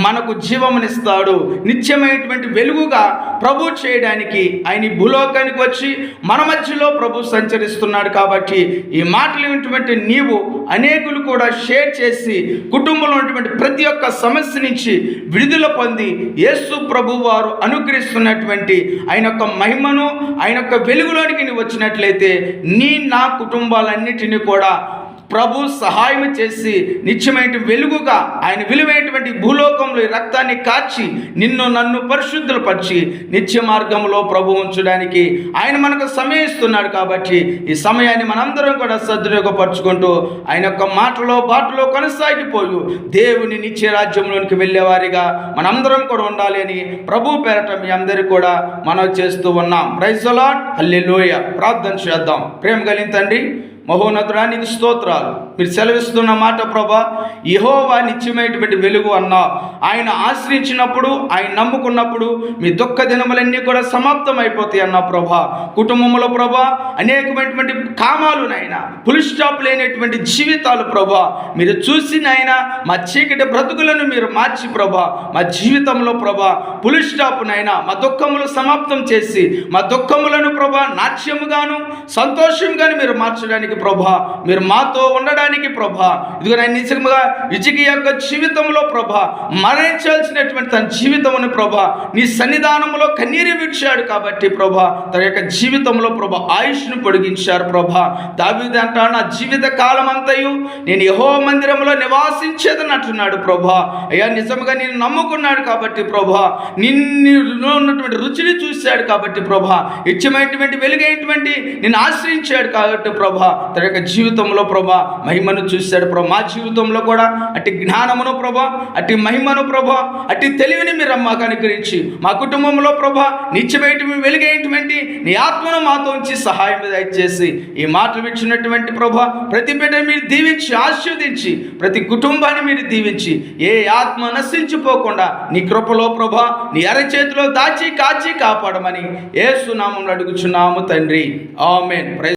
మనకు జీవమునిస్తాడు. నిత్యమైనటువంటి వెలుగుగా ప్రభు చేయడానికి ఆయన భూలోకానికి వచ్చి మన మధ్యలో ప్రభు సంచరిస్తున్నాడు. కాబట్టి ఈ మాటలు వింటున్నటువంటి నీవు అనేకులు కూడా షేర్ చేసి కుటుంబంలో ఉన్నటువంటి ప్రతి ఒక్క సమస్య నుంచి విడుదల పొంది యేసు ప్రభు వారు అనుగ్రహిస్తున్నటువంటి ఆయన యొక్క మహిమను, ఆయన యొక్క వెలుగులోనికి నీవు వచ్చినట్లయితే నా కుటుంబాలన్నిటినీ కూడా ప్రభు సహాయం చేసి నిత్యమైన వెలుగుగా ఆయన విలువైనటువంటి భూలోకంలో ఈ రక్తాన్ని కార్చి నన్ను పరిశుద్ధులపరిచి నిత్య మార్గంలో ప్రభు ఉంచడానికి ఆయన మనకు సమయం ఇస్తున్నాడు. కాబట్టి ఈ సమయాన్ని మనందరం కూడా సద్వినియోగపరచుకుంటూ ఆయన యొక్క బాటలో కొనసాగిపోయి దేవుని నిత్య రాజ్యంలోనికి వెళ్ళేవారిగా మనందరం కూడా ఉండాలి అని ప్రభు పేరట మీ అందరికీ కూడా మనం చేస్తూ ఉన్నాం. ప్రైజ్ ది లార్డ్, హల్లెలూయా. ప్రార్థన చేద్దాం. ప్రేమ కలిగిన తండ్రి, మహోన్నతుడా, నీకు స్తోత్రాలు. మీరు సెలవిస్తున్న మాట ప్రభా, యెహోవా నిత్యమైనటువంటి వెలుగు అన్నా. ఆయన ఆశ్రయించినప్పుడు, ఆయన నమ్ముకున్నప్పుడు మీ దుఃఖ దినములన్నీ కూడా సమాప్తం అయిపోతాయి అన్నా ప్రభా. కుటుంబంలో ప్రభా అనేకమైనటువంటి కామాలు నాయన, ఫుల్ స్టాప్ లేనటువంటి జీవితాలు ప్రభా మీరు చూసి నాయన మా చీకటి బ్రతుకులను మీరు మార్చి ప్రభా మా జీవితంలో ప్రభా ఫుల్ స్టాప్ నాయన మా దుఃఖములు సమాప్తం చేసి మా దుఃఖములను ప్రభా నాట్యముగాను సంతోషంగాను మీరు మార్చడానికి ప్రభా, మీరు మాతో ఉండడానికి ప్రభా. ఇదిగో నేను నిజంగా విజకి యొక్క జీవితంలో ప్రభా మరణించాల్సినటువంటి తన జీవితమును ప్రభా నీ సన్నిధానంలో కన్నీరు విడిచాడు. కాబట్టి ప్రభా తన యొక్క జీవితంలో ప్రభా ఆయుష్ను పొడిగించారు ప్రభా. దావీదు అంటాడు, నా జీవిత కాలం అంతయు నేను యెహోవా మందిరంలో నివాసించేదని అంటున్నాడు ప్రభా. అయ్యా నిజంగా నేను నమ్ముకున్నాడు కాబట్టి ప్రభా నిన్ను ఉన్నటువంటి రుచిని చూశాడు కాబట్టి ప్రభా నిత్యమైనటువంటి వెలుగైనటువంటి నిన్ను ఆశ్రయించాడు కాబట్టి ప్రభా తన యొక్క జీవితంలో ప్రభా మహిమను చూశాడు ప్రభా. మా జీవితంలో కూడా అట్టి జ్ఞానమును ప్రభా, అట్టి మహిమను ప్రభా, అట్టి తెలివిని మీరు మాకు అనుగ్రహించి మా కుటుంబంలో ప్రభా నిత్యమైనటువంటి వెలుగైనటువంటి నీ ఆత్మను మాతో ఉంచి సహాయం దయచేసి ఈ మాటలు విచ్చినటువంటి ప్రభా ప్రతి బిడ్డను మీరు దీవించి ఆశీర్వదించి ప్రతి కుటుంబాన్ని మీరు దీవించి ఏ ఆత్మ నశించిపోకుండా నీ కృపలో ప్రభా నీ అరచేతిలో దాచి కాచి కాపాడమని యేసు నామములో అడుగుచున్నాము తండ్రి. ఆమేన్.